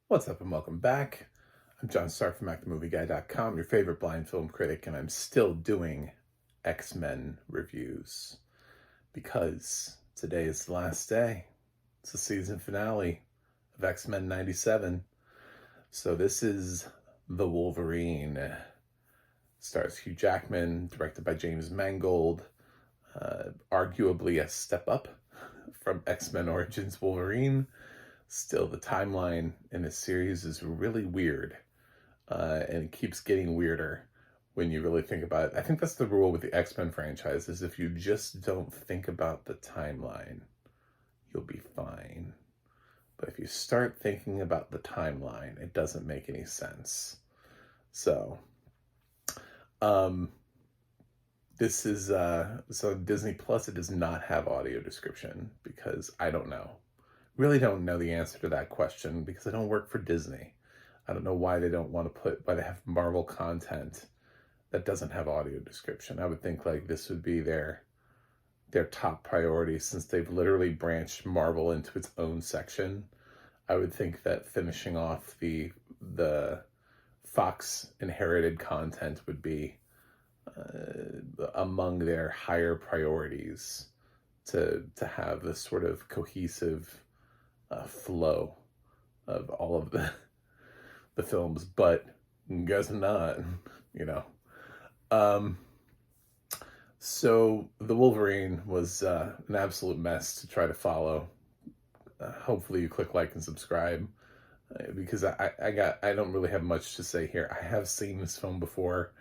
What's up and welcome back. I'm John Stark from ActTheMovieGuy.com, your favorite blind film critic, and I'm still doing X-Men reviews because today is the last day. It's the season finale of X-Men 97. So this is The Wolverine. Stars Hugh Jackman, directed by James Mangold. Arguably a step up from X-Men Origins Wolverine. Still, the timeline in this series is really weird, and it keeps getting weirder when you really think about it. I think that's the rule with the X-Men franchise, is if you just don't think about the timeline, you'll be fine. But if you start thinking about the timeline, it doesn't make any sense. So, this is, so Disney Plus, it does not have audio description because I don't know. Really don't know the answer to that question because I don't work for Disney. I don't know why they don't want to why they have Marvel content that doesn't have audio description. I would think like this would be their top priority since they've literally branched Marvel into its own section. I would think that finishing off the Fox inherited content would be among their higher priorities to have this sort of cohesive flow of all of the films, but guess not, you know. So the Wolverine was an absolute mess to try to follow. Hopefully you click like and subscribe because I don't really have much to say here. I have seen this film before.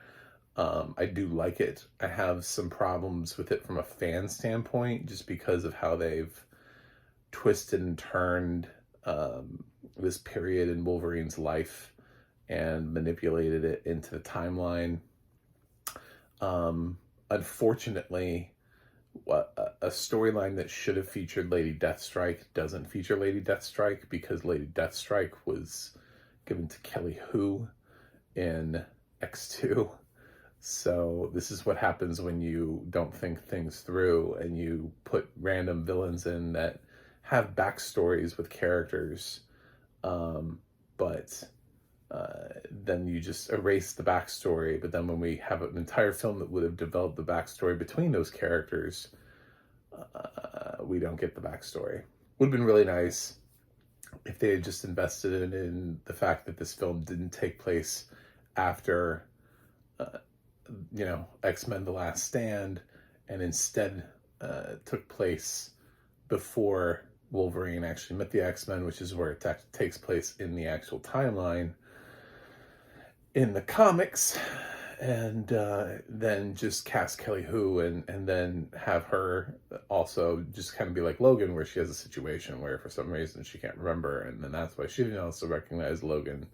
I do like it. I have some problems with it from a fan standpoint just because of how they've twisted and turned this period in Wolverine's life and manipulated it into the timeline. Unfortunately, a storyline that should have featured Lady Deathstrike doesn't feature Lady Deathstrike because Lady Deathstrike was given to Kelly Hu in X2. So this is what happens when you don't think things through and you put random villains in that have backstories with characters, but then you just erase the backstory. But then when we have an entire film that would have developed the backstory between those characters, we don't get the backstory. Would have been really nice if they had just invested in the fact that this film didn't take place after, X-Men The Last Stand, and instead took place before Wolverine actually met the X-Men, which is where it takes place in the actual timeline in the comics, and then just cast Kelly Hu and then have her also just kind of be like Logan, where she has a situation where for some reason she can't remember, and then that's why she didn't also recognize Logan,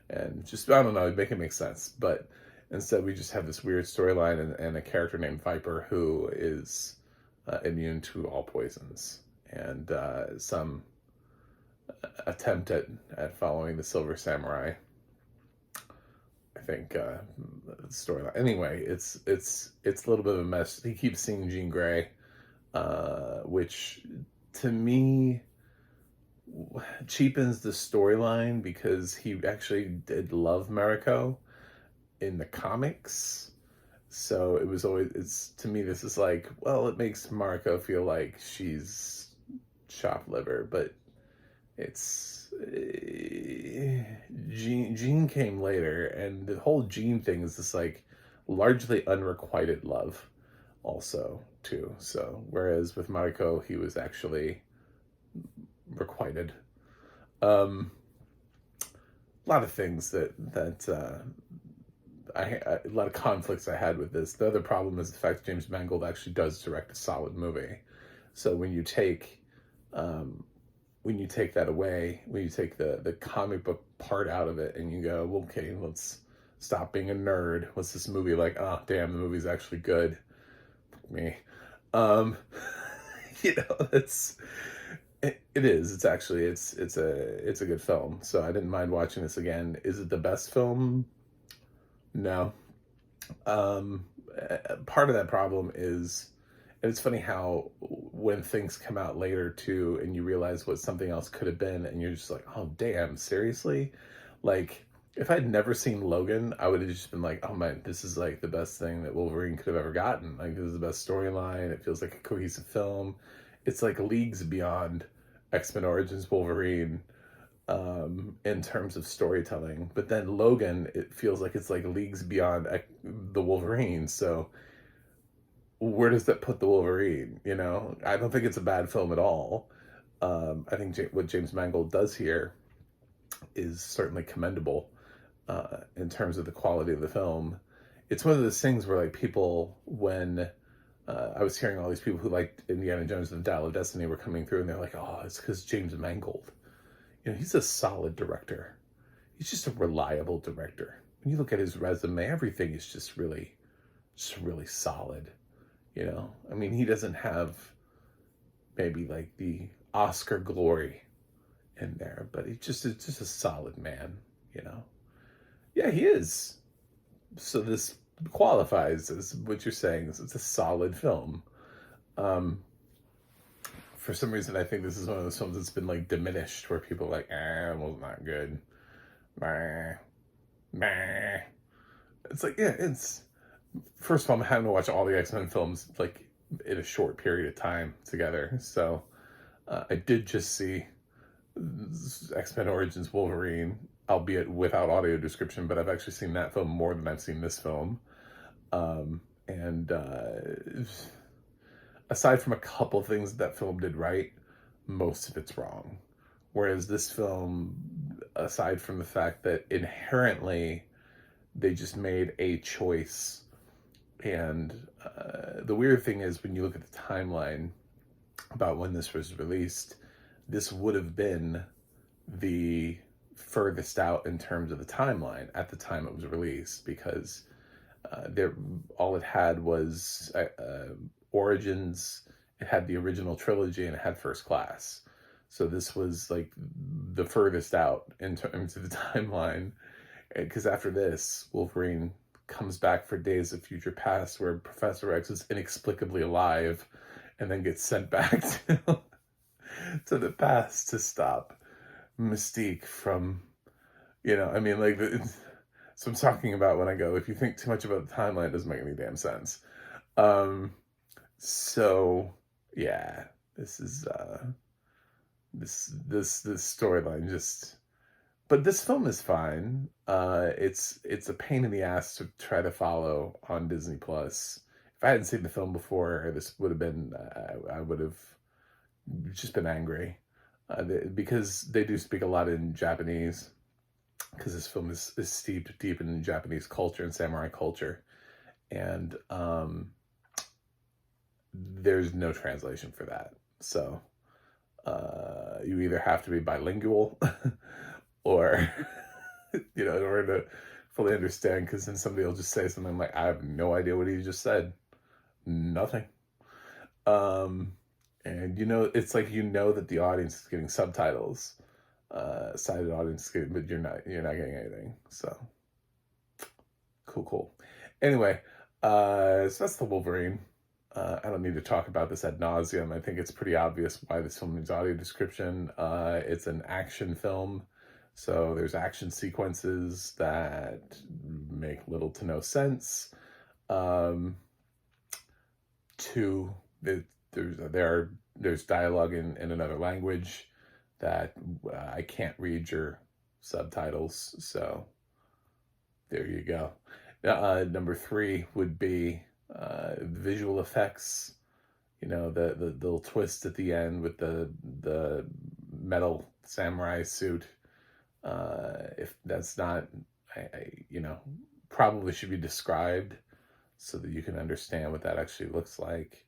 and just, I don't know, make it make sense. But instead we just have this weird storyline and a character named Viper who is immune to all poisons, and some attempt at following the Silver Samurai, I think, storyline. Anyway, it's a little bit of a mess. He keeps seeing Jean Grey, which to me cheapens the storyline because he actually did love Mariko in the comics. So it was always, to me, this is like, well, it makes Mariko feel like she's chopped liver, but it's Jean came later, and the whole Jean thing is this like largely unrequited love also too. So whereas with Mariko he was actually requited. A lot of things that a lot of conflicts I had with this. The other problem is the fact that James Mangold actually does direct a solid movie. So when you take that away, when you take the comic book part out of it and you go, well, okay, let's stop being a nerd. What's this movie like? Oh, damn, the movie's actually good. Me. It is. It's actually, it's a good film. So I didn't mind watching this again. Is it the best film? No. Part of that problem is And it's funny how when things come out later too, and you realize what something else could have been, and you're just like, oh damn, seriously? Like, if I'd never seen Logan, I would have just been like, oh man, this is like the best thing that Wolverine could have ever gotten. Like, this is the best storyline. It feels like a cohesive film. It's like leagues beyond X-Men Origins Wolverine in terms of storytelling. But then Logan, it feels like it's like leagues beyond the Wolverine. So where does that put the Wolverine? You know, I don't think it's a bad film at all. I think what James Mangold does here is certainly commendable in terms of the quality of the film. It's one of those things where like people, when I was hearing all these people who liked Indiana Jones and the Dial of Destiny were coming through, and they're like, oh, it's because James Mangold. You know, he's a solid director. He's just a reliable director. When you look at his resume, everything is just really solid. You know, I mean, he doesn't have maybe like the Oscar glory in there, but it's just a solid man. You know, yeah, he is. So this qualifies as what you're saying. It's a solid film. Um, for some reason, I think this is one of those films that's been like diminished, where people are like, it was not good. Meh, meh. It's like, yeah, it's first of all, I'm having to watch all the X-Men films like in a short period of time together. So I did just see X-Men Origins Wolverine, albeit without audio description, but I've actually seen that film more than I've seen this film. And aside from a couple things that film did right, most of it's wrong. Whereas this film, aside from the fact that inherently they just made a choice. And the weird thing is, when you look at the timeline about when this was released, this would have been the furthest out in terms of the timeline at the time it was released, because all it had was Origins, it had the original trilogy, and it had First Class. So this was like the furthest out in terms of the timeline, because after this, Wolverine comes back for Days of Future Past, where Professor X is inexplicably alive and then gets sent back to the past to stop Mystique from, you know, I mean, like, so I'm talking about when I go, if you think too much about the timeline, it doesn't make any damn sense. So yeah, this is this storyline just, but this film is fine. It's a pain in the ass to try to follow on Disney Plus. If I hadn't seen the film before, this would have been, I would have just been angry, because they do speak a lot in Japanese, because this film is steeped deep in Japanese culture and samurai culture, and there's no translation for that. So you either have to be bilingual or you know, in order to fully understand, because then somebody will just say something like, I have no idea what he just said. Nothing. And you know, it's like, you know that the audience is getting subtitles, sighted audience, but you're not getting anything. So cool. Anyway, so that's the Wolverine. I don't need to talk about this ad nauseum. I think it's pretty obvious why this film needs audio description. It's an action film, so there's action sequences that make little to no sense. There's dialogue in another language that I can't read your subtitles, so there you go. Number 3 would be visual effects. You know, the little twist at the end with the metal samurai suit. If that's not, you know, probably should be described so that you can understand what that actually looks like.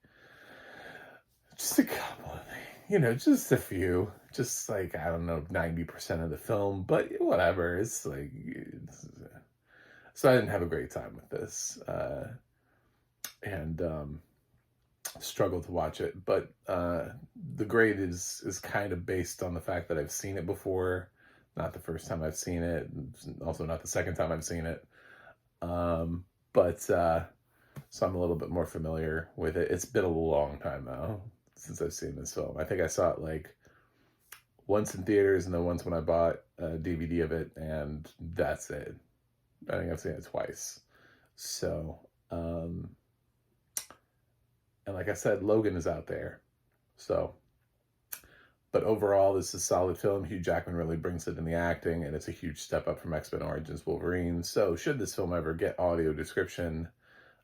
Just a couple of things, you know, just a few, just like, I don't know, 90% of the film, but whatever. It's like, so I didn't have a great time with this, and struggled to watch it. But the grade is kind of based on the fact that I've seen it before, not the first time I've seen it, also not the second time I've seen it. But so I'm a little bit more familiar with it. It's been a long time now since I've seen this film. I think I saw it like once in theaters and then once when I bought a DVD of it, and that's it. I think I've seen it twice. So, and like I said, Logan is out there. So, but overall, this is a solid film. Hugh Jackman really brings it in the acting, and it's a huge step up from X-Men Origins Wolverine. So, should this film ever get audio description,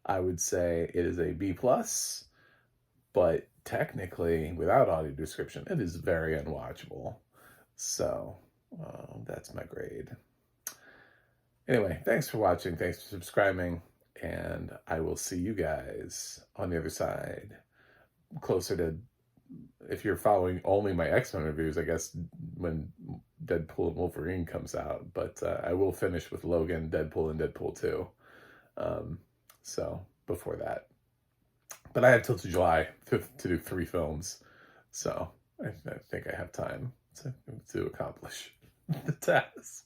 I would say it is a B+, but technically, without audio description, it is very unwatchable. So, that's my grade. Anyway, thanks for watching. Thanks for subscribing. And I will see you guys on the other side. Closer to, if you're following only my X-Men reviews, I guess when Deadpool and Wolverine comes out. But I will finish with Logan, Deadpool, and Deadpool 2. So, before that. But I have till July to do 3 films. So, I think I have time to accomplish the task.